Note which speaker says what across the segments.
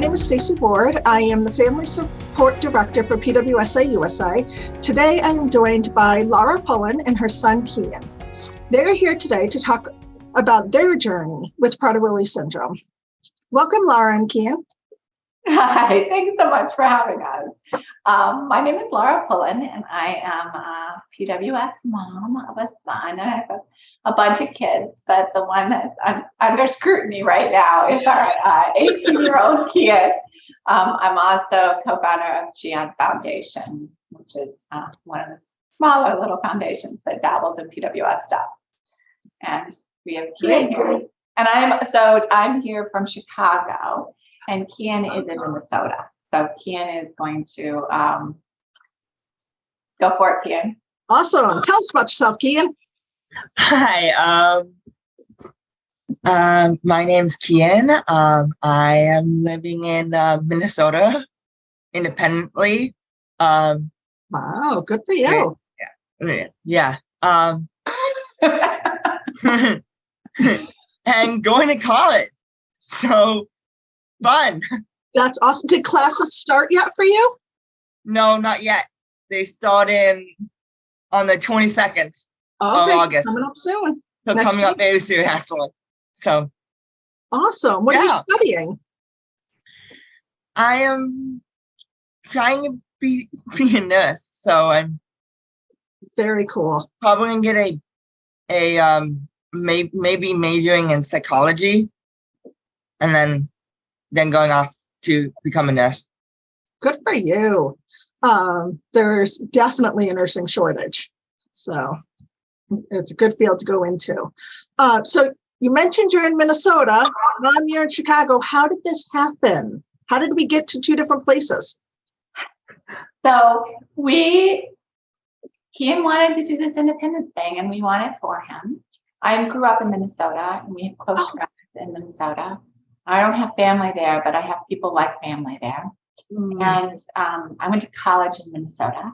Speaker 1: name is Stacy Ward. I am the Family Support Director for PWSA USA. Today I am joined by Lara Pullen and her son Kian. They're here today to talk about their journey with Prader-Willi syndrome. Welcome, Lara and Kian.
Speaker 2: Hi, thanks so much for having us. My name is Lara Pullen, and I am a PWS mom of a son. I have a bunch of kids, but the one that's under scrutiny right now is our 18-year-old Kian. I'm also co-founder of Kian Foundation, which is one of the smaller little foundations that dabbles in PWS stuff. And we have Kian here. And I'm here from Chicago. And Kian is in Minnesota. So Kian is going to go for it, Kian.
Speaker 1: Awesome. Tell us about yourself, Kian.
Speaker 3: Hi. My name's Kian. I am living in Minnesota independently.
Speaker 1: Wow, good for you.
Speaker 3: Yeah. And going to college. So fun.
Speaker 1: That's awesome. Did classes start yet for you?
Speaker 3: No, not yet. They start on the 22nd of August.
Speaker 1: Coming up soon.
Speaker 3: So coming up very soon, actually. So
Speaker 1: awesome. What are you studying?
Speaker 3: I am trying to be a nurse. So I'm
Speaker 1: very cool.
Speaker 3: Probably gonna get a maybe majoring in psychology, and then going off to become a nurse.
Speaker 1: Good for you. There's definitely a nursing shortage. So it's a good field to go into. So you mentioned you're in Minnesota. Mom, you're in Chicago. How did this happen? How did we get to two different places?
Speaker 2: So Kian wanted to do this independence thing, and we want it for him. I grew up in Minnesota, and we have close friends in Minnesota. I don't have family there, but I have people like family there. And I went to college in Minnesota.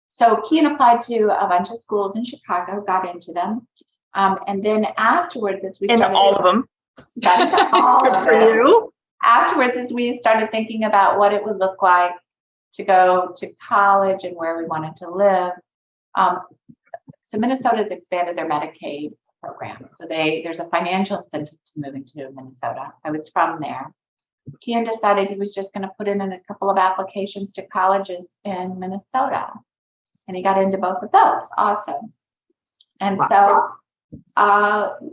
Speaker 2: So Kian applied to a bunch of schools in Chicago, got into them. And then afterwards, as we started—
Speaker 3: all of them.
Speaker 2: Got into all
Speaker 1: Good
Speaker 2: of
Speaker 1: for
Speaker 2: them.
Speaker 1: you.
Speaker 2: Afterwards, as we started thinking about what it would look like to go to college and where we wanted to live. So Minnesota has expanded their Medicaid program. So there's a financial incentive to moving to Minnesota. I was from there. Kian decided he was just going to put in a couple of applications to colleges in Minnesota. And he got into both of those. Awesome. And so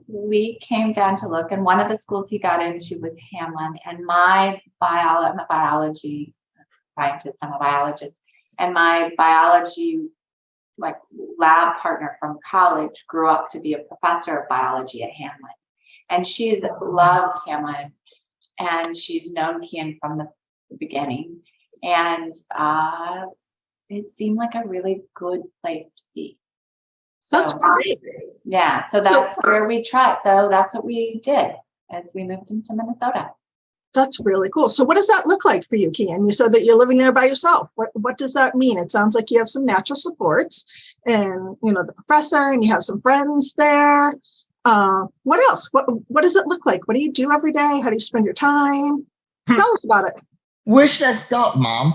Speaker 2: we came down to look, and one of the schools he got into was Hamlin. And I'm a biology scientist, I'm a biologist. And my biology lab partner from college grew up to be a professor of biology at Hamlin, and she's loved Hamlin, and she's known Kian from the beginning, and it seemed like a really good place to be. So,
Speaker 1: that's great.
Speaker 2: Yeah, so that's where we tried. So that's what we did as we moved into Minnesota.
Speaker 1: That's really cool. So what does that look like for you, Kian? You said that you're living there by yourself. What does that mean? It sounds like you have some natural supports and, the professor, and you have some friends there. What else? What does it look like? What do you do every day? How do you spend your time? Tell us about it.
Speaker 3: Where should I start, Mom?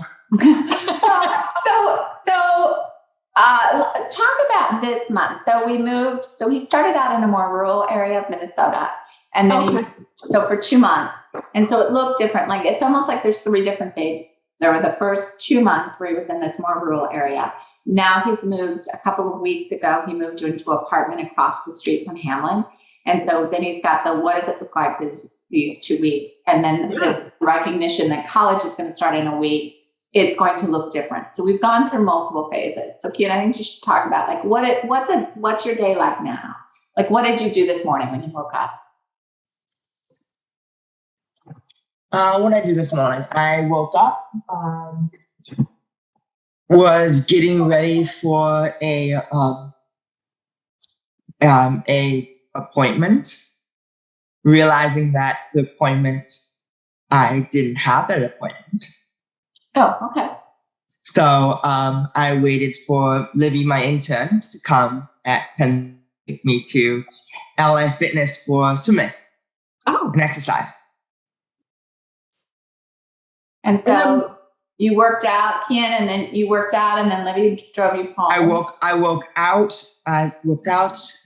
Speaker 2: Talk about this month. So we moved. So he started out in a more rural area of Minnesota, and then so for 2 months. And so it looked different. It's almost like there's 3 different phases. There were the first 2 months where he was in this more rural area. Now he's moved a couple of weeks ago. He moved into an apartment across the street from Hamlin. And so then he's got what does it look like these 2 weeks? And then the recognition that college is going to start in a week. It's going to look different. So we've gone through multiple phases. So Kian, I think you should talk about what's your day like now? What did you do this morning when you woke up?
Speaker 3: What did I do this morning? I woke up, was getting ready for a appointment, realizing that the appointment, I didn't have that appointment.
Speaker 2: Oh, okay.
Speaker 3: So I waited for Livy, my intern, to come at 10 take me to LA Fitness for swimming and exercise.
Speaker 2: And so you worked out, Kian, and then you worked out, and then Livy drove you home.
Speaker 3: I worked out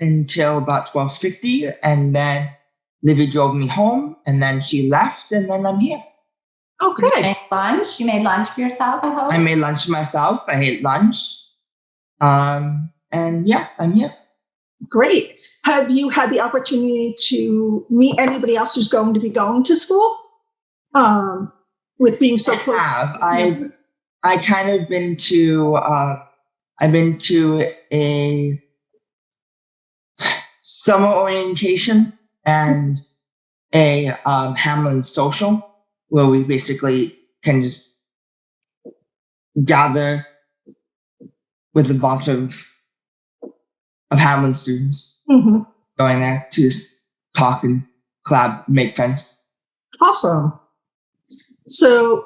Speaker 3: until about 12:50, and then Livy drove me home, and then she left, and then I'm here.
Speaker 1: Okay.
Speaker 2: You made lunch? You made lunch for yourself, I hope?
Speaker 3: I made lunch for myself. I ate lunch. And yeah, I'm here.
Speaker 1: Great. Have you had the opportunity to meet anybody else who's going to be going to school? With being so close.
Speaker 3: I kind of been to, I've been to a summer orientation and a Hamlin social where we basically can just gather with a bunch of Hamlin students going there to just talk and collab, make friends. Awesome.
Speaker 1: So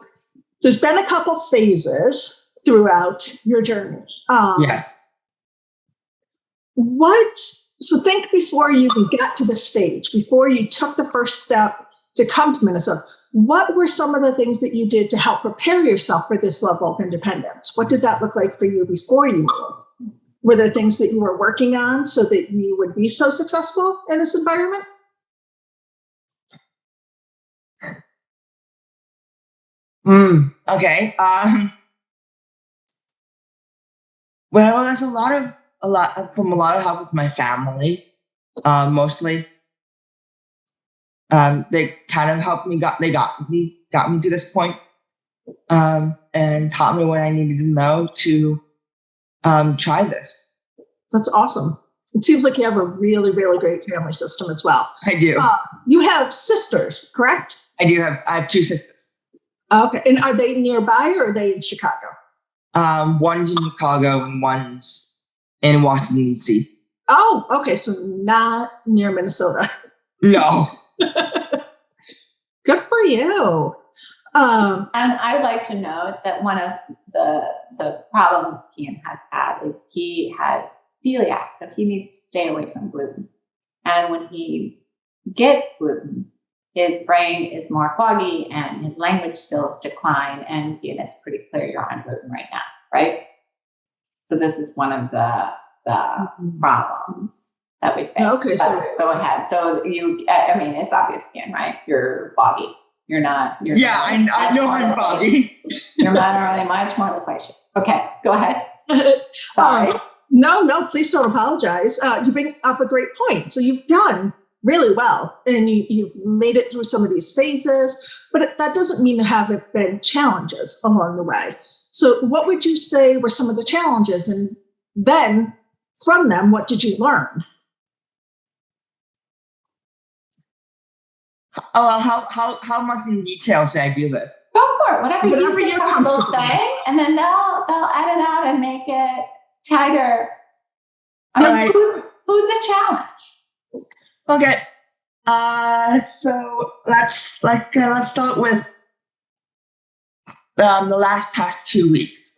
Speaker 1: there's been a couple phases throughout your journey.
Speaker 3: Yes.
Speaker 1: So think before you got to this stage, before you took the first step to come to Minnesota, what were some of the things that you did to help prepare yourself for this level of independence? What did that look like for you before you moved? Were there things that you were working on so that you would be so successful in this environment?
Speaker 3: Okay. Well, there's a lot of help with my family, mostly. They kind of helped me. Got me to this point, and taught me what I needed to know to try this.
Speaker 1: That's awesome. It seems like you have a really, really great family system as well.
Speaker 3: I do.
Speaker 1: You have sisters, correct?
Speaker 3: I do have. I have two sisters.
Speaker 1: Okay, and are they nearby or are they in Chicago?
Speaker 3: One's in Chicago and one's in Washington, D.C.
Speaker 1: Oh, okay, so not near Minnesota.
Speaker 3: No.
Speaker 1: Good for you.
Speaker 2: And I would like to note that one of the problems Kian has had is he has celiac, so he needs to stay away from gluten. And when he gets gluten, his brain is more foggy and his language skills decline. And Kian, it's pretty clear you're on gluten right now, right? So this is one of the problems that we face.
Speaker 1: Okay, so
Speaker 2: go ahead. So I mean, it's obvious, Kian, right? You're foggy. You're not.
Speaker 3: I know I'm foggy.
Speaker 2: You're really much more loquacious. Okay, go ahead. Sorry.
Speaker 1: No, please don't apologize. You bring up a great point. So you've done really well, and you've made it through some of these phases, but that doesn't mean there haven't been challenges along the way. So what would you say were some of the challenges? And then from them, what did you learn?
Speaker 3: Oh, how much in detail should I do this?
Speaker 2: Go for it. Whatever you're comfortable
Speaker 1: saying,
Speaker 2: and then they'll add it out and make it tighter. I mean, food's a challenge.
Speaker 3: Okay. So let's start with the past 2 weeks.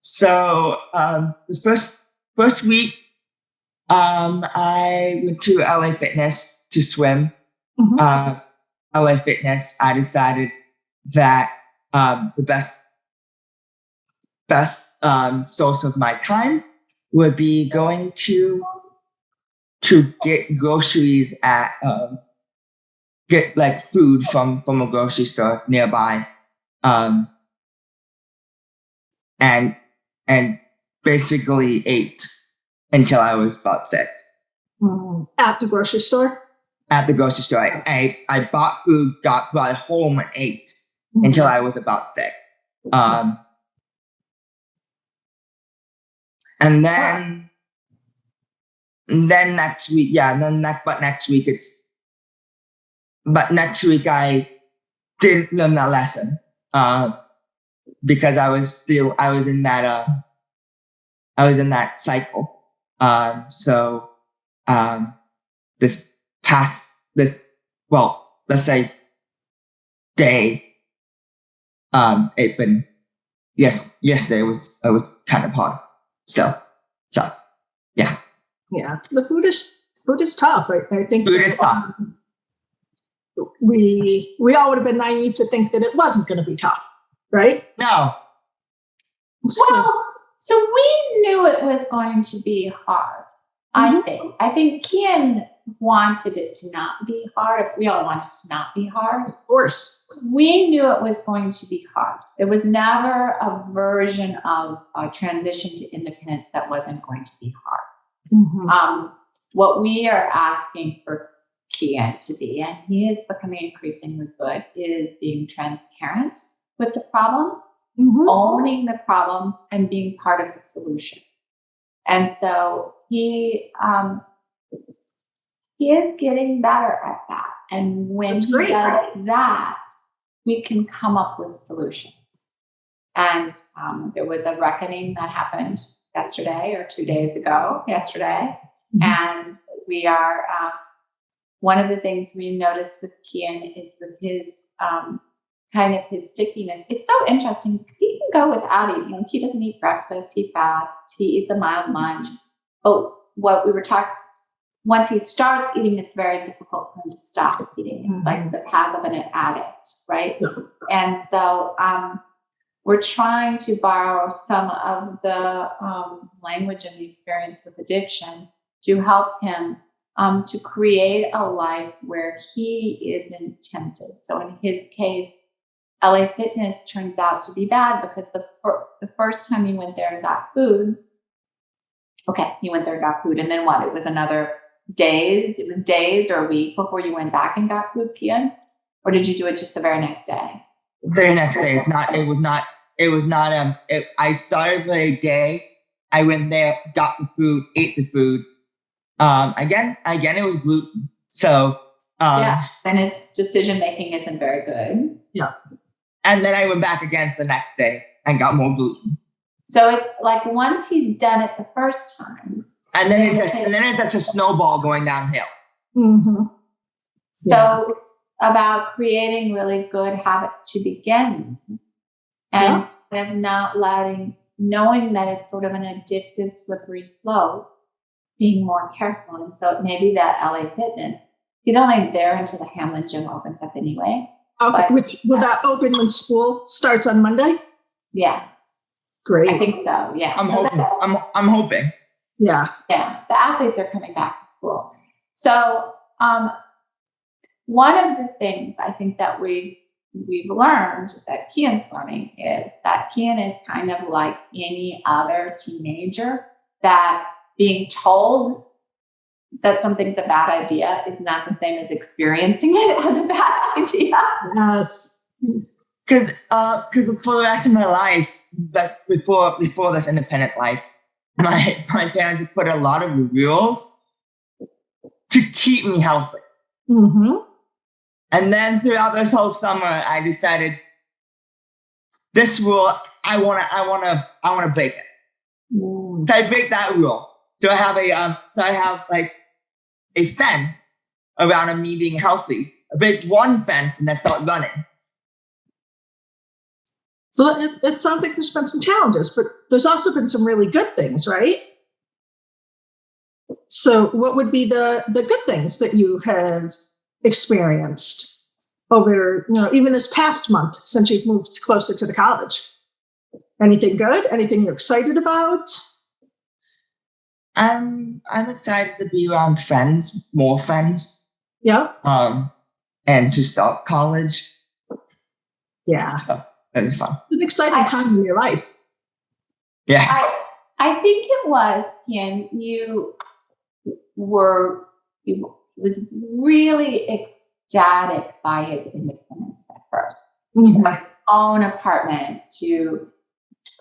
Speaker 3: So the first week, I went to LA Fitness to swim. LA Fitness, I decided that the best source of my time would be going to get groceries at get like food from a grocery store nearby, and basically ate until I was about sick.
Speaker 1: At the grocery store?
Speaker 3: At the grocery store. I bought food, brought it home and ate until I was about sick. And then next week, but next week I didn't learn that lesson, because I was in that cycle. So let's say day, yesterday was kind of hard still. So yeah.
Speaker 1: Yeah. The food is tough. I think
Speaker 3: food is tough.
Speaker 1: we all would have been naive to think that it wasn't going to be tough, right?
Speaker 3: No.
Speaker 2: Well, so we knew it was going to be hard. I think Kian wanted it to not be hard. We all wanted it to not be hard.
Speaker 1: Of course.
Speaker 2: We knew it was going to be hard. There was never a version of a transition to independence that wasn't going to be hard. What we are asking for Kian to be, and he is becoming increasingly good, is being transparent with the problems, owning the problems, and being part of the solution. And so he is getting better at that. And when he does that, we can come up with solutions. And there was a reckoning that happened yesterday or 2 days ago, and we are, one of the things we noticed with Kian is with his kind of his stickiness. It's so interesting because he can go without eating. He doesn't eat breakfast, he fasts, he eats a mild lunch. But what we were talking, once he starts eating, it's very difficult for him to stop eating. It's like the path of an addict, right? And so we're trying to borrow some of the language and the experience with addiction to help him to create a life where he isn't tempted. So in his case, LA Fitness turns out to be bad because the first time he went there and got food, he went there and got food, and then what? It was another days. It was days or a week before you went back and got food, Kian? Or did you do it just the very next day?
Speaker 3: Very next day. I started for a day. I went there, got the food, ate the food. Again, it was gluten. So,
Speaker 2: then his decision making isn't very good.
Speaker 1: Yeah.
Speaker 3: And then I went back again the next day and got more gluten.
Speaker 2: So it's like once he's done it the first time.
Speaker 3: And then it's just a snowball going downhill.
Speaker 2: So it's about creating really good habits to begin with, and kind of not knowing that it's sort of an addictive, slippery slope, being more careful. And so maybe that LA Fitness, he's only there until the Hamlin gym opens up anyway.
Speaker 1: Okay. Will that open when school starts on Monday?
Speaker 2: Yeah.
Speaker 1: Great.
Speaker 2: I think so. Yeah.
Speaker 3: I'm hoping.
Speaker 1: Yeah.
Speaker 2: Yeah. The athletes are coming back to school. So one of the things I think that we've learned that Kian's learning is that Kian is kind of like any other teenager, that being told that something's a bad idea is not the same as experiencing it as a bad idea.
Speaker 1: Yes.
Speaker 3: Because for the rest of my life, that before this independent life, my parents have put a lot of rules to keep me healthy. And then throughout this whole summer, I decided this rule, I wanna break it. So I break that rule. So I have like a fence around me being healthy. I break one fence and then start running.
Speaker 1: So it sounds like there's been some challenges, but there's also been some really good things, right? So what would be the good things that you have experienced over, even this past month since you've moved closer to the college? Anything good? Anything you're excited about?
Speaker 3: I'm excited to be around more friends.
Speaker 1: Yeah.
Speaker 3: And to start college.
Speaker 1: Yeah.
Speaker 3: So that is fun.
Speaker 1: It's an exciting time in your life.
Speaker 3: Yes.
Speaker 2: I think it was, Kian, you was really ecstatic by his independence at first. To have his own apartment, to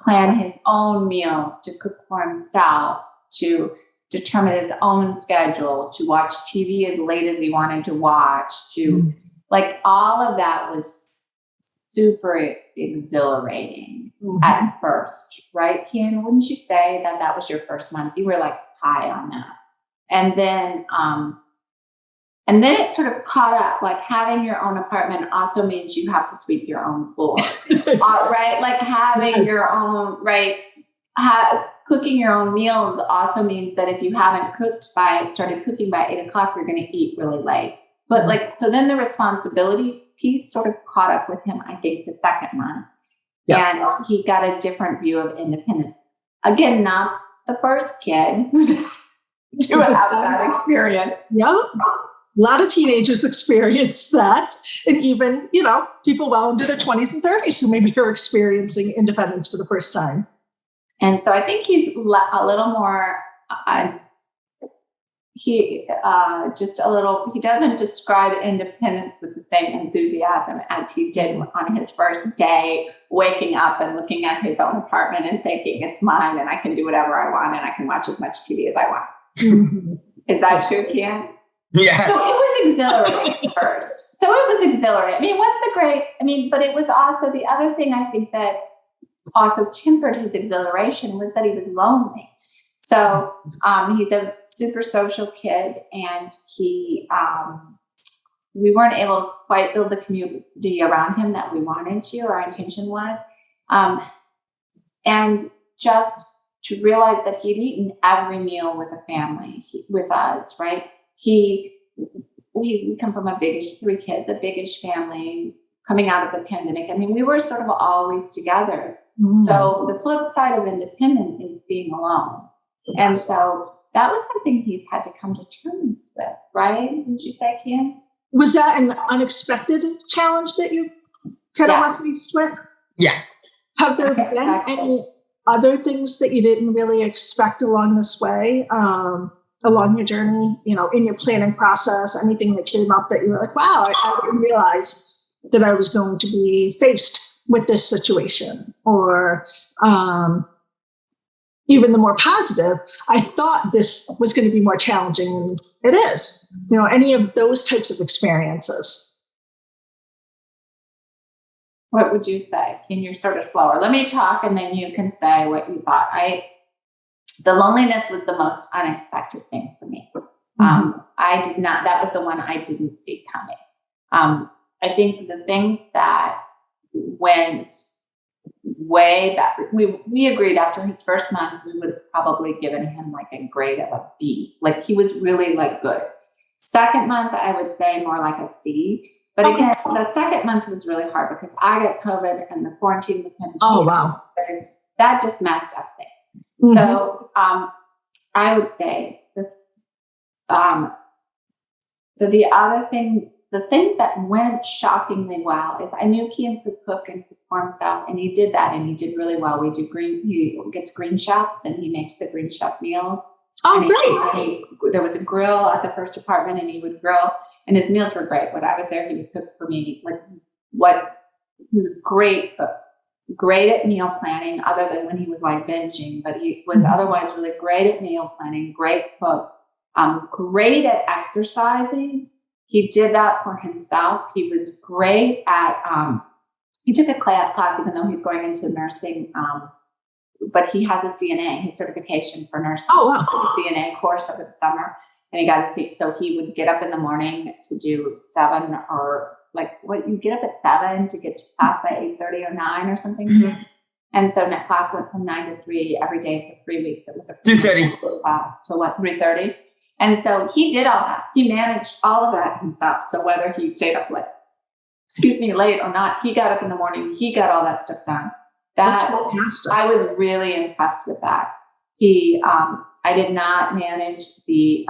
Speaker 2: plan his own meals, to cook for himself, to determine his own schedule, to watch TV as late as he wanted to watch, to like all of that was super exhilarating at first, right, Kian? Wouldn't you say that was your first month? You were like high on that. And then it sort of caught up, like having your own apartment also means you have to sweep your own floors, right? Like having your own, right? Cooking your own meals also means that if you haven't started cooking by 8 o'clock, you're going to eat really late. But so then the responsibility piece sort of caught up with him, I think, the second month. Yeah. And he got a different view of independence. Again, not the first kid to have that experience.
Speaker 1: Yeah. A lot of teenagers experience that. And even, people well into their 20s and 30s who maybe are experiencing independence for the first time.
Speaker 2: And so I think he's a little more, he doesn't describe independence with the same enthusiasm as he did on his first day, waking up and looking at his own apartment and thinking it's mine and I can do whatever I want and I can watch as much TV as I want. Mm-hmm. Is that true, Kian?
Speaker 3: Yeah.
Speaker 2: So it was exhilarating first. But it was also the other thing I think that also tempered his exhilaration was that he was lonely. So he's a super social kid, and we weren't able to quite build the community around him that we wanted to, our intention was. And just to realize that he'd eaten every meal with a family, with us, right? We come from a biggish, 3 kids, a biggish family coming out of the pandemic. We were sort of always together. Mm. So the flip side of independence is being alone. And so that was something he's had to come to terms with, right? Would you say, Kian?
Speaker 1: Was that an unexpected challenge that you kind of were faced with?
Speaker 3: Yeah.
Speaker 1: Have there been any other things that you didn't really expect along this way, along your journey, in your planning process, anything that came up that you were like, wow, I didn't realize that I was going to be faced with this situation? Or even the more positive, I thought this was going to be more challenging, and it is. Any of those types of experiences.
Speaker 2: What would you say? And you're sort of slower. Let me talk, and then you can say what you thought. The loneliness was the most unexpected thing for me. Mm-hmm. That was the one I didn't see coming. I think the things that went way back, we agreed after his first month, we would have probably given him a grade of a B. He was really good. Second month, I would say more like a C. But again, the second month was really hard because I got COVID and the quarantine with him.
Speaker 1: Oh, wow.
Speaker 2: That just messed up things. Mm-hmm. So I would say the other thing, the things that went shockingly well is I knew Kian could cook and cook for himself, and he did that, and he did really well. He gets Green Chefs, and he makes the Green Chef meal.
Speaker 1: Oh, great.
Speaker 2: There was a grill at the first apartment, and he would grill, and his meals were great. When I was there, he would cook for me. He was a great cook. Great at meal planning, other than when he was binging, but he was otherwise really great at meal planning, great cook, great at exercising. He did that for himself. He was great at, he took a class, even though he's going into nursing, but he has a CNA, his certification for nursing.
Speaker 1: Oh, wow.
Speaker 2: CNA course over the summer. And he got a seat. So he would get up in the morning to do 7 or you get up at 7 to get to class by 8:30 or 9 or something. Mm-hmm. And so that class went from 9 to 3 every day for 3 weeks. It was a
Speaker 3: 2:30
Speaker 2: class to 3:30. And so he did all that. He managed all of that himself. So whether he stayed up late or not, he got up in the morning. He got all that stuff done.
Speaker 1: That's fantastic.
Speaker 2: I was really impressed with that. I did not manage his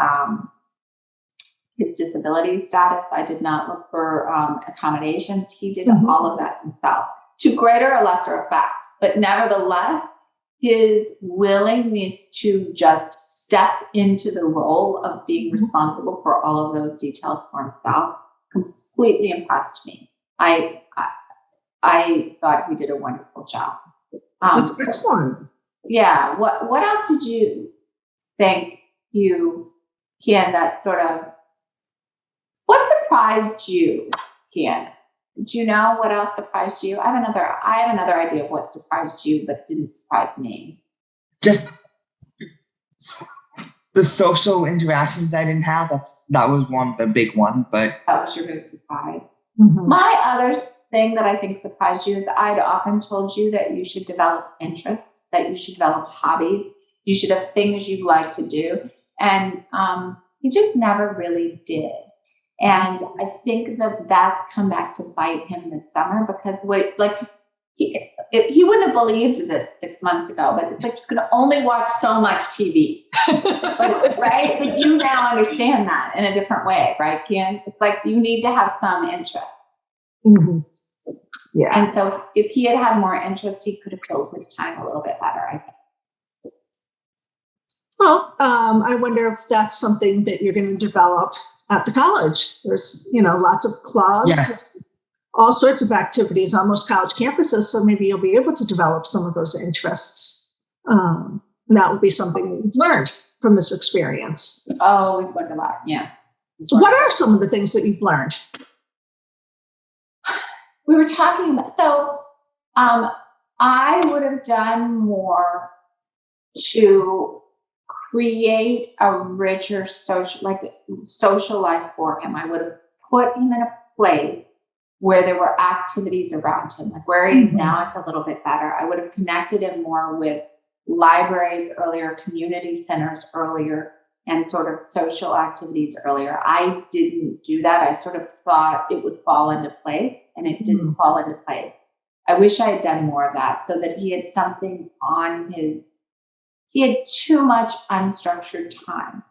Speaker 2: disability status. I did not look for accommodations. He did all of that himself to greater or lesser effect. But nevertheless, his willingness to just step into the role of being responsible for all of those details for himself completely impressed me. I thought he did a wonderful job.
Speaker 1: That's excellent.
Speaker 2: Yeah. What else did you think Kian, that sort of, what surprised you, Kian? Do you know what else surprised you? I have another idea of what surprised you, but didn't surprise me.
Speaker 3: Just the social interactions I didn't have. That was the big one, but
Speaker 2: that was your big surprise. Mm-hmm. My other thing that I think surprised you is I'd often told you that you should develop interests, that you should develop hobbies, you should have things you like to do, and you just never really did. And I think that that's come back to bite him this summer because he wouldn't have believed this 6 months ago, but it's like you can only watch so much TV, right? But you now understand that in a different way, right, Kian? It's like you need to have some interest.
Speaker 1: Mm-hmm. Yeah.
Speaker 2: And so if he had more interest, he could have filled his time a little bit better, I think.
Speaker 1: Well, I wonder if that's something that you're going to develop at the college. There's, lots of clubs, all sorts of activities on most college campuses. So maybe you'll be able to develop some of those interests. And that would be something that you've learned from this experience.
Speaker 2: Oh, we've learned a lot. Yeah.
Speaker 1: What are some of the things that you've learned?
Speaker 2: We were talking about, so I would have done more to create a richer social life for him. I would have put him in a place where there were activities around him. Like where he is now, it's a little bit better. I would have connected him more with libraries earlier, community centers earlier, and sort of social activities earlier. I didn't do that. I sort of thought it would fall into place, and it didn't fall into place. I wish I had done more of that so that he had something on his. He had too much unstructured time.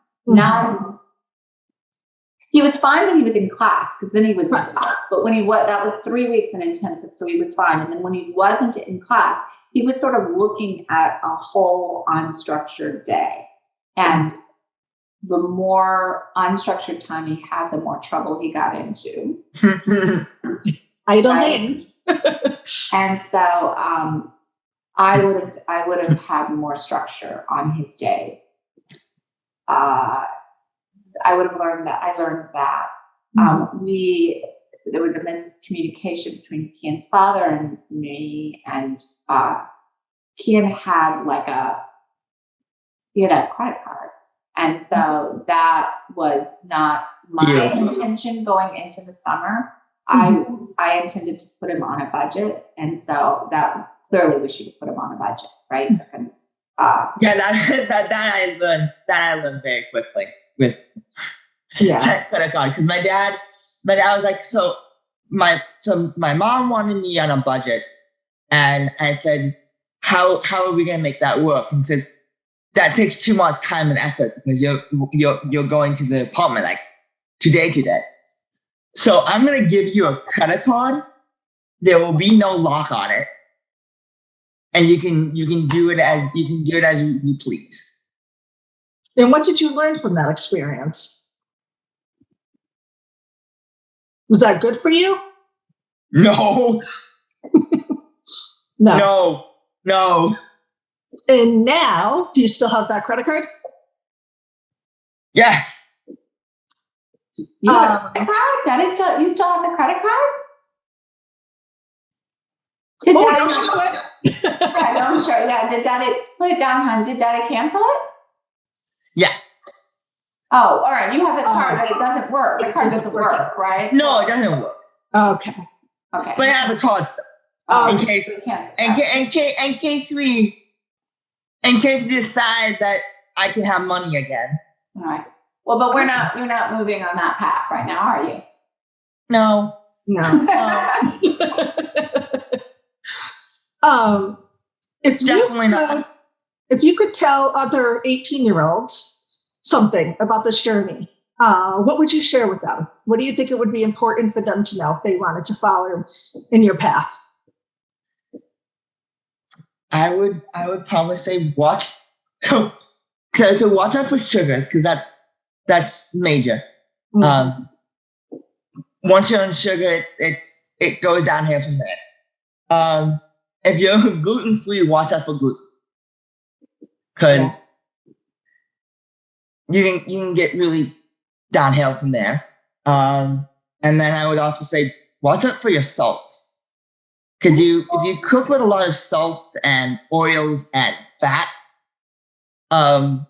Speaker 2: He was fine when he was in class because then he was in class. But when that was 3 weeks in intensive, so he was fine. And then when he wasn't in class, he was sort of looking at a whole unstructured day. And the more unstructured time he had, the more trouble he got into.
Speaker 1: Idle hands.
Speaker 2: And so I would have had more structure on his day. I would have learned that. I learned that. There was a miscommunication between Kian's father and me, and Kian had a credit card. And so that was not my intention going into the summer. I intended to put him on a budget. And so that clearly we should put him on a budget, right? Because,
Speaker 3: that I learned very quickly with credit card. Because my dad was like, so my mom wanted me on a budget, and I said, how are we gonna make that work? And says that takes too much time and effort because you're going to the apartment like today. So I'm gonna give you a credit card. There will be no lock on it, and you can do it as you please.
Speaker 1: And what did you learn from that experience? Was that good for you?
Speaker 3: No. No.
Speaker 1: And now, do you still have that credit card?
Speaker 3: Yes.
Speaker 2: You have a credit card? Daddy you still have the credit card? Did Daddy
Speaker 1: show it?
Speaker 2: Yeah, don't show it. Yeah, did Daddy put it down, hon? Did Daddy cancel it?
Speaker 3: Yeah.
Speaker 2: Oh, all right. You have the card, but it doesn't work. The card doesn't work, right?
Speaker 3: No, it doesn't work.
Speaker 1: Okay.
Speaker 3: But I have the card still. In case we decide that I can have money again.
Speaker 2: All right. Well, but you're not moving on that path right now, are you?
Speaker 3: No.
Speaker 1: If you could tell other 18-year-olds something about this journey, what would you share with them? What do you think it would be important for them to know if they wanted to follow in your path?
Speaker 3: I would probably say watch. So watch out for sugars because that's major. Once you're on sugar, it goes downhill from there. If you're gluten-free, watch out for gluten because you can get really downhill from there. And then I would also say watch out for your salts. Because if you cook with a lot of salts and oils and fats, even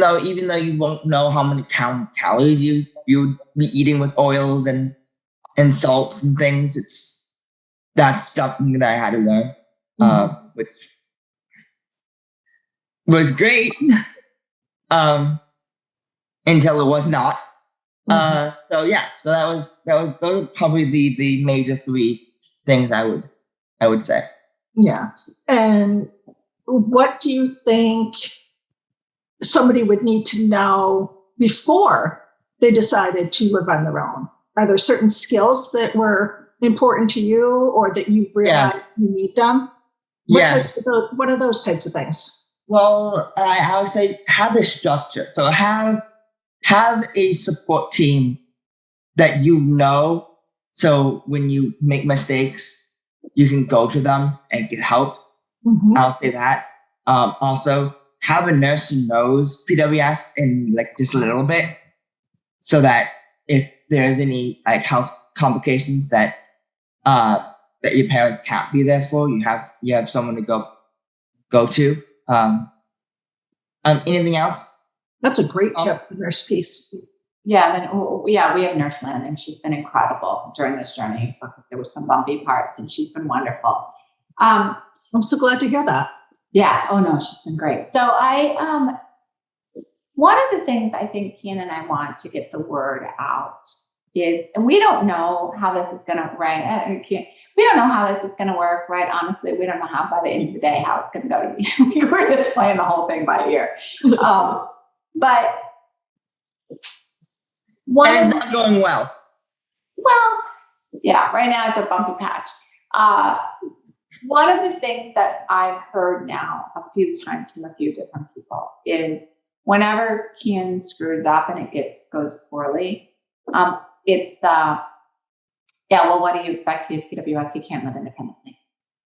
Speaker 3: though you won't know how many calories you would be eating with oils and salts and things, that's something that I had to learn, which was great until it was not. So yeah, so those are probably the major three things I would say.
Speaker 1: Yeah. And what do you think somebody would need to know before they decided to live on their own? Are there certain skills that were important to you or that you realized you need them?
Speaker 3: Yes.
Speaker 1: What are those types of things?
Speaker 3: Well, I would say have a structure. So have a support team that you know. So when you make mistakes, you can go to them and get help. I'll say that. Also, have a nurse who knows PWS in like just a little bit, so that if there's any like health complications that your parents can't be there for, you have someone to go to. Anything else?
Speaker 1: That's a great tip, the nurse piece.
Speaker 2: Yeah, we have Nurse Lynn, and she's been incredible during this journey. There were some bumpy parts, and she's been wonderful.
Speaker 1: I'm so glad to hear that.
Speaker 2: Yeah. Oh no, she's been great. So one of the things I think Kian and I want to get the word out is, and we don't know how this is going to, we don't know how this is going to work, right? Honestly, we don't know how by the end of the day how it's going to go to be. We're just playing the whole thing by ear. But
Speaker 3: it's not going well.
Speaker 2: Well, yeah, right now it's a bumpy patch. One of the things that I've heard now a few times from a few different people is whenever Kian screws up and it goes poorly, it's well, what do you expect? He has PWS, he can't live independently.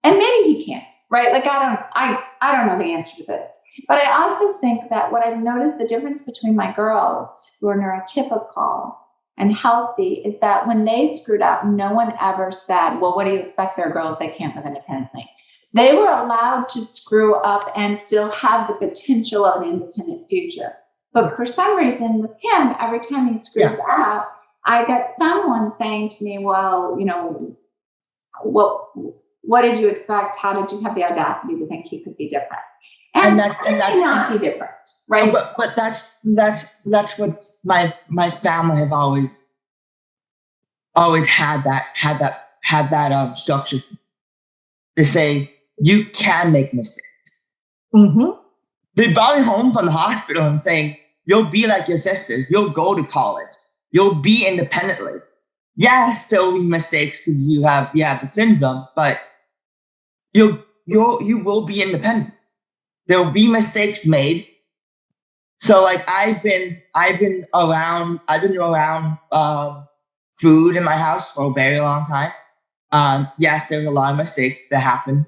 Speaker 2: And maybe he can't, right? Like, I don't know the answer to this. But I also think that what I've noticed the difference between my girls who are neurotypical and healthy is that when they screwed up, no one ever said, well, what do you expect? They're girls, they can't live independently. They were allowed to screw up and still have the potential of an independent future. But for some reason with him, every time he screws up, I got someone saying to me, well, what did you expect? How did you have the audacity to think he could be different? And that's not be different, right?
Speaker 3: But that's what my family have always had that structure to say you can make mistakes. They brought me home from the hospital and saying you'll be like your sisters, you'll go to college, you'll be independently. Yes, there will be mistakes because you have the syndrome, but you will be independent. There will be mistakes made. So like I've been around food in my house for a very long time. Yes, there's a lot of mistakes that happen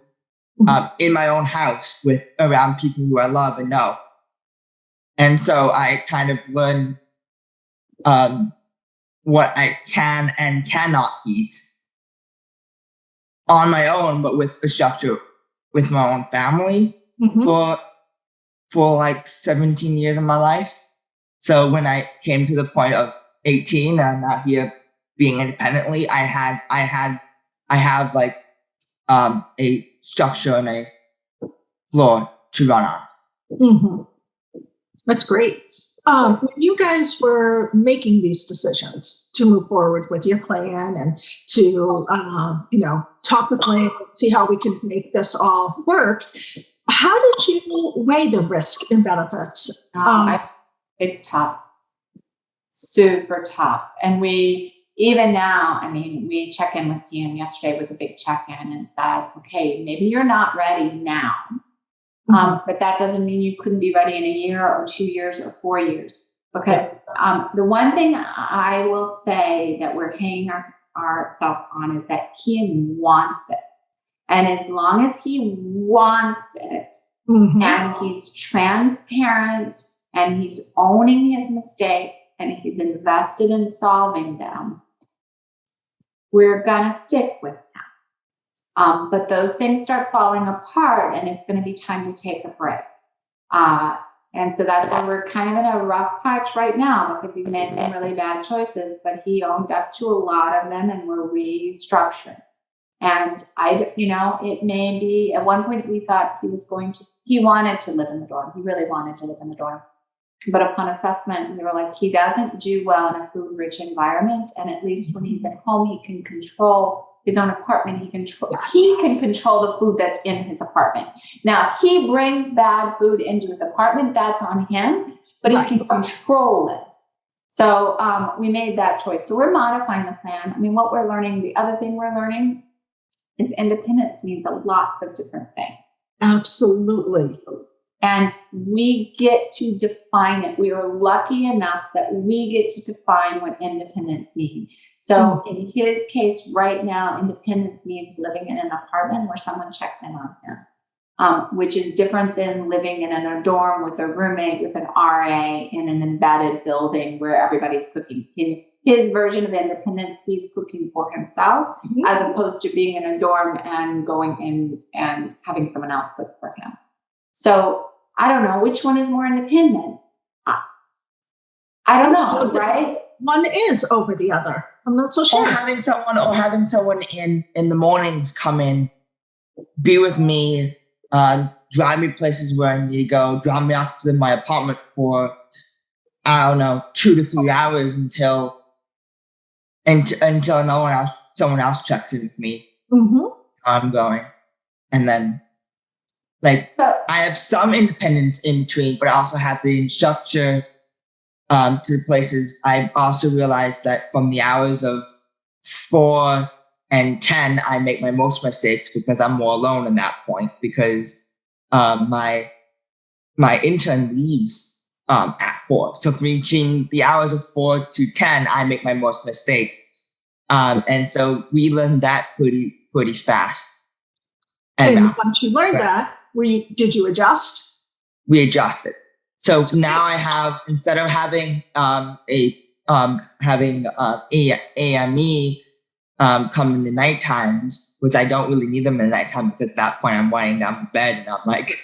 Speaker 3: in my own house around people who I love and know. And so I kind of learned what I can and cannot eat on my own, but with a structure with my own family for like 17 years of my life. So when I came to the point of 18 and I'm out here being independently, I have like a structure and a floor to run on.
Speaker 1: That's great. When you guys were making these decisions to move forward with your plan and to, talk with Lynn, see how we can make this all work, how did you weigh the risk and benefits?
Speaker 2: It's tough, super tough. And even now, we check in with Kian. Yesterday was a big check-in and said, okay, maybe you're not ready now. But that doesn't mean you couldn't be ready in a year or 2 years or 4 years. Because the one thing I will say that we're hanging ourselves on is that Kian wants it. And as long as he wants it and he's transparent and he's owning his mistakes and he's invested in solving them, we're going to stick with him. But those things start falling apart and it's going to be time to take a break. And so that's why we're kind of in a rough patch right now because he's made some really bad choices, but he owned up to a lot of them and we're restructuring. And it may be at one point we thought he wanted to live in the dorm. He really wanted to live in the dorm. But upon assessment, we were like, he doesn't do well in a food-rich environment. And at least when he's at home, he can control his own apartment. He can control the food that's in his apartment. Now, if he brings bad food into his apartment, that's on him, but he can control it. So we made that choice. So we're modifying the plan. I mean, what we're learning, the other thing we're learning is independence means lots of different things.
Speaker 1: Absolutely.
Speaker 2: And we get to define it. We are lucky enough that we get to define what independence means. So in his case right now, independence means living in an apartment where someone checks in on him, which is different than living in a dorm with a roommate, with an RA in an embedded building where everybody's cooking. In his version of independence, he's cooking for himself, as opposed to being in a dorm and going in and having someone else cook for him. So I don't know which one is more independent. I don't know, right?
Speaker 1: One is over the other. I'm not so sure.
Speaker 3: Or having someone in the mornings come in, be with me, drive me places where I need to go, drop me off to my apartment for, I don't know, 2 to 3 hours until someone else checks in with me. I'm going, and then. I have some independence in between, but I also have the instructor to the places. I've also realized that from the hours of 4 and 10, I make my most mistakes because I'm more alone in that point, because my intern leaves at 4. So between the hours of 4 to 10, I make my most mistakes. And so we learned that pretty fast.
Speaker 1: And once you learned that, did you adjust?
Speaker 3: We adjusted. So now I have, instead of having AME come in the night times, which I don't really need them in the nighttime, because at that point I'm lying down in bed and I'm like,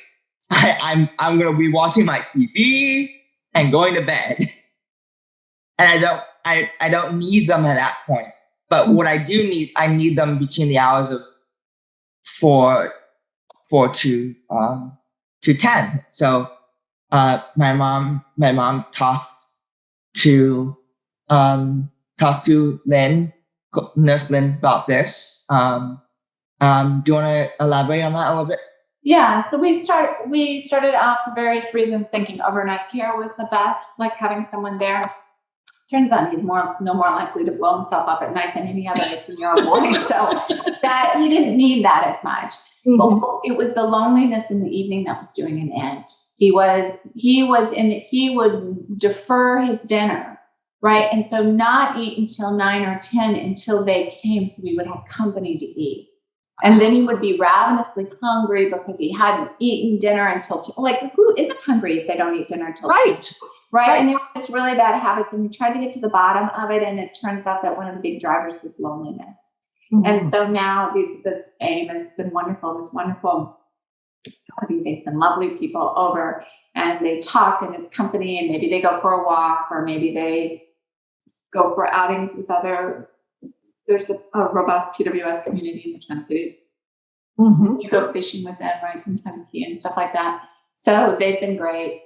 Speaker 3: I'm gonna be watching my TV and going to bed, and I don't need them at that point. But what I do need, I need them between the hours of 4 to 10. So my mom talked to Lynn, Nurse Lynn, about this. Do you want to elaborate on that a little bit?
Speaker 2: Yeah, so we started off for various reasons thinking overnight care was the best, like having someone there. Turns out he's no more likely to blow himself up at night than any other 18-year-old boy. So that he didn't need that as much. But it was the loneliness in the evening that was doing him in. He would defer his dinner, right? And so not eat until 9 or 10 until they came, so we would have company to eat. And then he would be ravenously hungry because he hadn't eaten dinner until who isn't hungry if they don't eat dinner until right? And there were just really bad habits, and we tried to get to the bottom of it, and it turns out that one of the big drivers was loneliness. And so now this AIM has been wonderful. This wonderful company, they send lovely people over, and they talk, and it's company, and maybe they go for a walk, or maybe they go for outings with there's a robust PWS community in the Twin Cities. You go fishing with them, right? Sometimes skiing and stuff like that. So they've been great.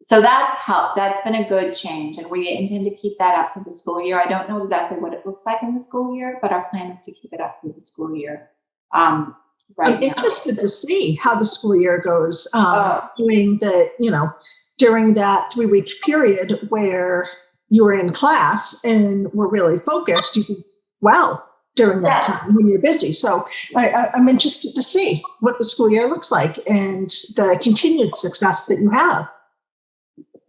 Speaker 2: So that's helped. That's been a good change. And we intend to keep that up to the school year. I don't know exactly what it looks like in the school year, but our plan is to keep it up through the school year. I'm
Speaker 1: interested to see how the school year goes, during that 3-week period where you were in class and were really focused. You did well during that time when you're busy. So I'm interested to see what the school year looks like and the continued success that you have.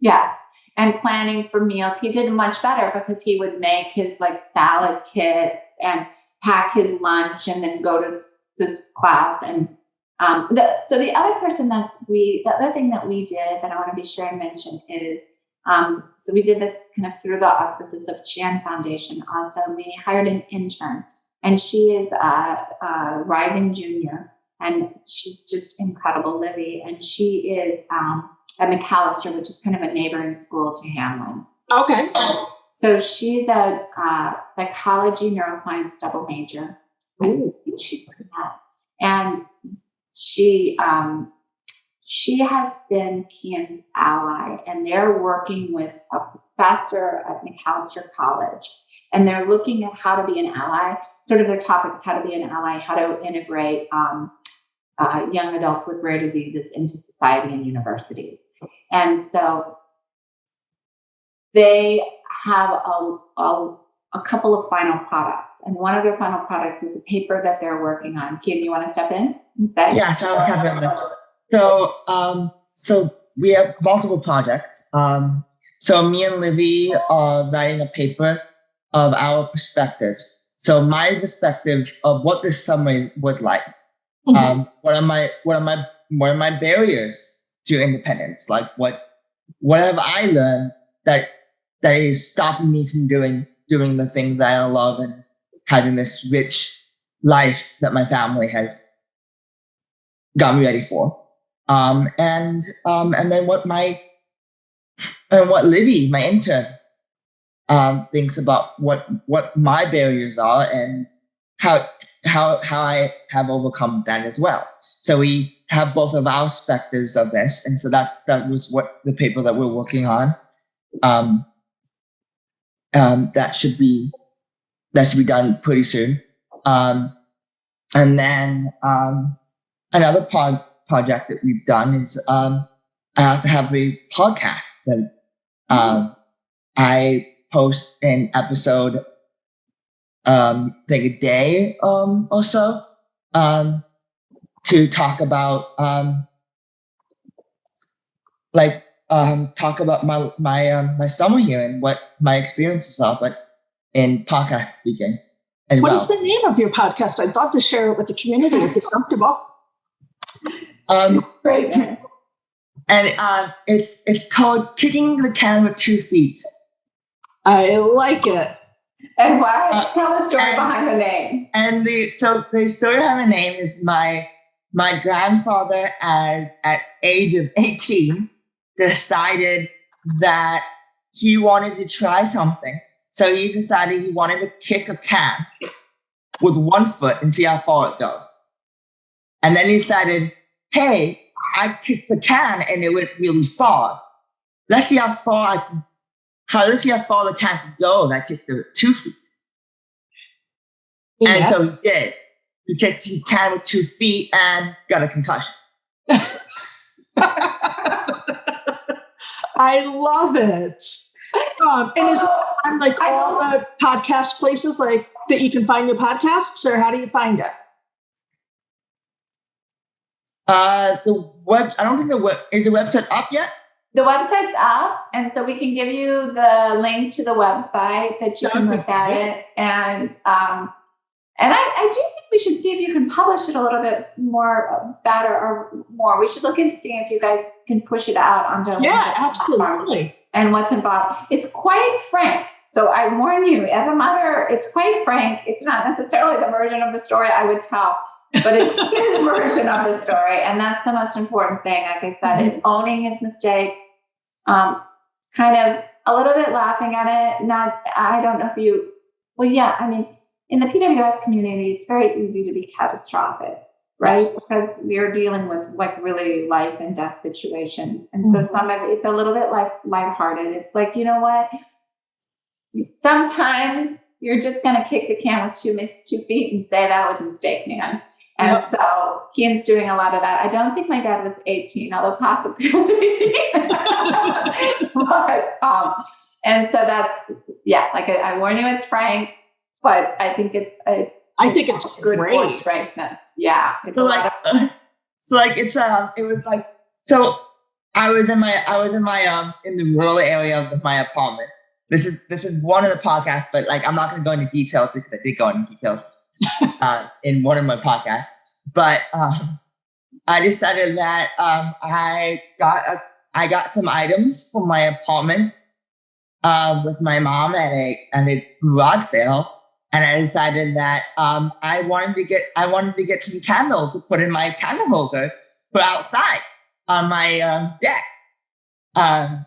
Speaker 2: Yes. And planning for meals. He did much better because he would make his salad kits and pack his lunch and then go to this class. And the other thing that we did that I want to be sure I mention is, so we did this kind of through the auspices of Chian Foundation. Also, we hired an intern, and she is a rising junior, and she's just incredible, Livy. And she is at McAllister, which is kind of a neighboring school to Hamlin.
Speaker 1: Okay.
Speaker 2: So she's a psychology neuroscience double major. I think she's pretty hot. And she she has been Kian's ally, and they're working with a professor at McAllister College, and they're looking at how to be an ally. Sort of their topic is how to be an ally, how to integrate young adults with rare diseases into society and universities. And so they have a couple of final products, and one of their final products is a paper that they're working on. Kian, you want to step in and say?
Speaker 3: Yes, I would have on this. So we have multiple projects. So me and Livy are writing a paper of our perspectives. So my perspective of what this summer was like. What are my barriers to independence? Like what have I learned that is stopping me from doing the things that I love and having this rich life that my family has got me ready for. And then what Livy, my intern, thinks about what my barriers are and how I have overcome that as well. So we have both of our perspectives of this, and so that was what the paper that we're working on. That should be done pretty soon. And then another project that we've done is I also have a podcast that I post an episode like a day or so to talk about talk about my summer here and what my experiences are, but in podcast speaking as well.
Speaker 1: What is the name of your podcast? I'd love to share it with the community if you're comfortable.
Speaker 2: Great.
Speaker 1: And
Speaker 3: it's called Kicking the Can with 2 Feet.
Speaker 1: I like it.
Speaker 2: And why? Tell the story behind the name.
Speaker 3: And the story behind the name is my grandfather, at age of 18, decided that he wanted to try something. So he decided he wanted to kick a can with 1 foot and see how far it goes. And then he decided, hey, I kicked the can and it went really far. Let's see how far the can could go if I kicked it 2 feet. Yeah. And so he did. He kicked the can with 2 feet and got a concussion.
Speaker 1: I love it. And is it on like all the podcast places like that you can find your podcasts, or how do you find it?
Speaker 3: The web. I don't think is the website up yet.
Speaker 2: The website's up, and so we can give you the link to the website that you can look at it. And I do think we should see if you can publish it a little bit more better or more. We should look into seeing if you guys can push it out onto
Speaker 1: absolutely.
Speaker 2: And what's involved. It's quite frank. So I warn you, as a mother, it's quite frank. It's not necessarily the version of the story I would tell, but it's his version of the story. And that's the most important thing. Like I said, it's owning his mistakes, kind of a little bit laughing at it. I don't know if you, in the PWS community, it's very easy to be catastrophic, right? Because we're dealing with like really life and death situations. And so some of it's a little bit like lighthearted. It's like, you know what? Sometimes you're just going to kick the can with 2 feet and say that was a mistake, man. And so Kian's doing a lot of that. I don't think my dad was 18, although possibly he was 18. And so that's, I warn you, it's frank, but I think it's
Speaker 1: good
Speaker 2: voice frankness. Yeah.
Speaker 3: It was in the rural area of my apartment. This is one of the podcasts, but like I'm not going to go into details because I did go into details in one of my podcasts. But I decided that I got some items from my apartment with my mom at a garage sale, and I decided that I wanted to get some candles to put in my candle holder for outside on my deck.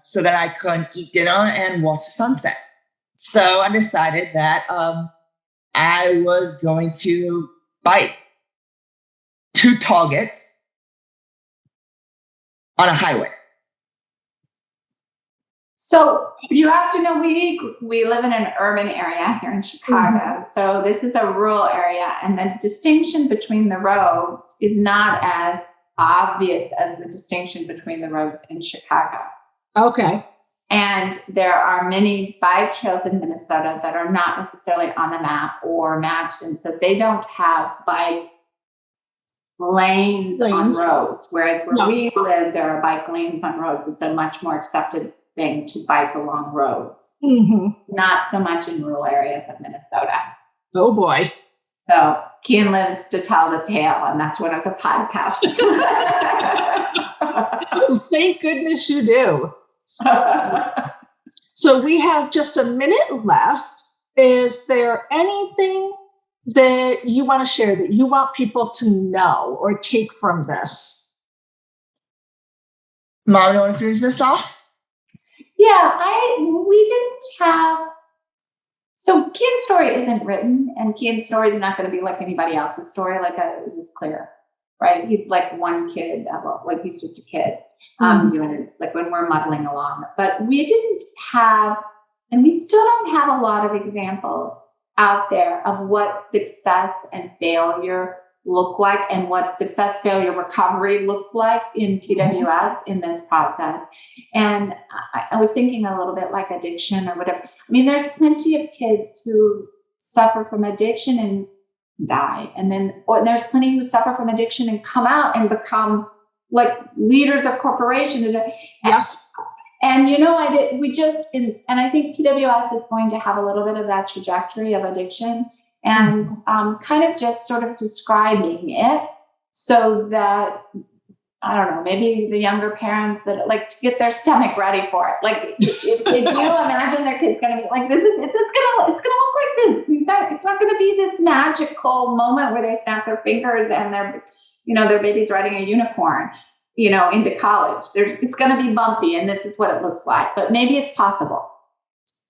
Speaker 3: So that I could eat dinner and watch the sunset. So I decided that I was going to bike to Target on a highway?
Speaker 2: So you have to know we live in an urban area here in Chicago. So this is a rural area, and the distinction between the roads is not as obvious as the distinction between the roads in Chicago.
Speaker 1: Okay.
Speaker 2: And there are many bike trails in Minnesota that are not necessarily on the map or matched, and so they don't have bike lanes on roads. Whereas where we live, there are bike lanes on roads. It's a much more accepted thing to bike along roads. Not so much in rural areas of Minnesota.
Speaker 1: Oh boy. So
Speaker 2: Kian lives to tell the tale, and that's one of the podcasts.
Speaker 1: Thank goodness you do. So we have just a minute left. Is there anything that you want to share that you want people to know or take from this?
Speaker 3: Mom, you want to finish this off?
Speaker 2: Yeah, we didn't have. So Kian's story isn't written, and Kian's story is not going to be like anybody else's story. Like it was clear, right? He's like one kid, like he's just a kid doing it. Like when we're muddling along, but we didn't have, and we still don't have a lot of examples out there of what success and failure look like, and what success, failure, recovery looks like in PWS in this process. And I was thinking a little bit like addiction or whatever. I mean, there's plenty of kids who suffer from addiction and die. And then, or there's plenty who suffer from addiction and come out and become like leaders of corporations.
Speaker 1: Yes.
Speaker 2: And, you know, and I think PWS is going to have a little bit of that trajectory of addiction, and kind of just sort of describing it so that, I don't know, maybe the younger parents that like to get their stomach ready for it. Like if you imagine their kid's going to be like this, it's going to look like this. It's not going to be this magical moment where they snap their fingers and their baby's riding a unicorn, into college. It's going to be bumpy, and this is what it looks like, but maybe it's possible.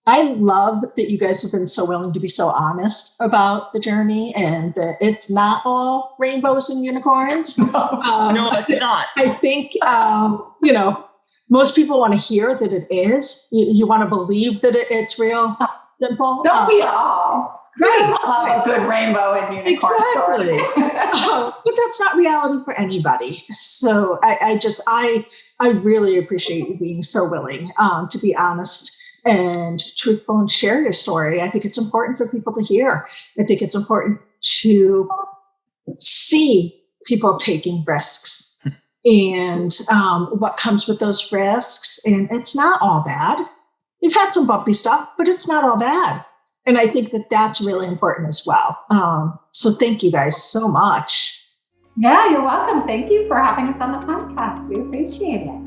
Speaker 1: I love that you guys have been so willing to be so honest about the journey, and that it's not all rainbows and unicorns.
Speaker 3: No, it's not.
Speaker 1: I think, most people want to hear that it is. You want to believe that it's real simple.
Speaker 2: Don't we all?
Speaker 1: Right.
Speaker 2: Love a good rainbow and unicorn story.
Speaker 1: But that's not reality for anybody. So I really appreciate you being so willing to be honest and truthful and share your story. I think it's important for people to hear. I think it's important to see people taking risks and what comes with those risks. And it's not all bad. We've had some bumpy stuff, but it's not all bad. And I think that that's really important as well. So thank you guys so much.
Speaker 2: Yeah, you're welcome. Thank you for having us on the podcast. We appreciate it.